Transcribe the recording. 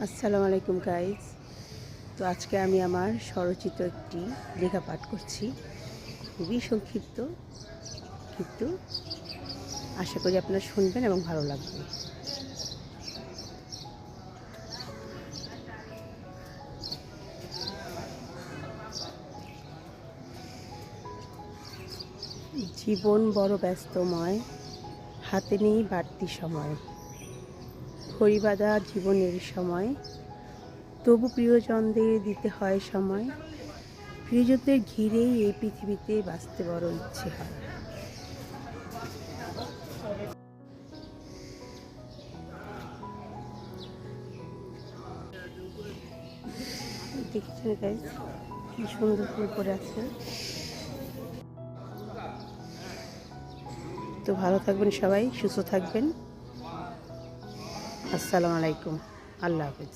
আসসালামু আলাইকুম গাইজ। তো আজকে আমি আমার স্বরচিত একটি লেখা পাঠ করছি। খুবই সংক্ষিপ্ত, কিন্তু আশা করি আপনারা শুনবেন এবং ভালো লাগবে। জীবন বড় ব্যস্তময়, হাতে নেই বাড়তি সময়। ঘড়িবাঁধা জীবনের সময়, তবু প্রিয়জনদের দিতে হয় সময়। প্রিয়জনদের ঘিরেই এই পৃথিবীতে বাঁচতে বড় ইচ্ছে হয়। দেখছেন গাইজ, কি সুন্দর ফুল পড়ে আছে। তো ভালো থাকবেন সবাই, সুস্থ থাকবেন। আসসালামু আলাইকুম, আল্লাহ হাফেজ।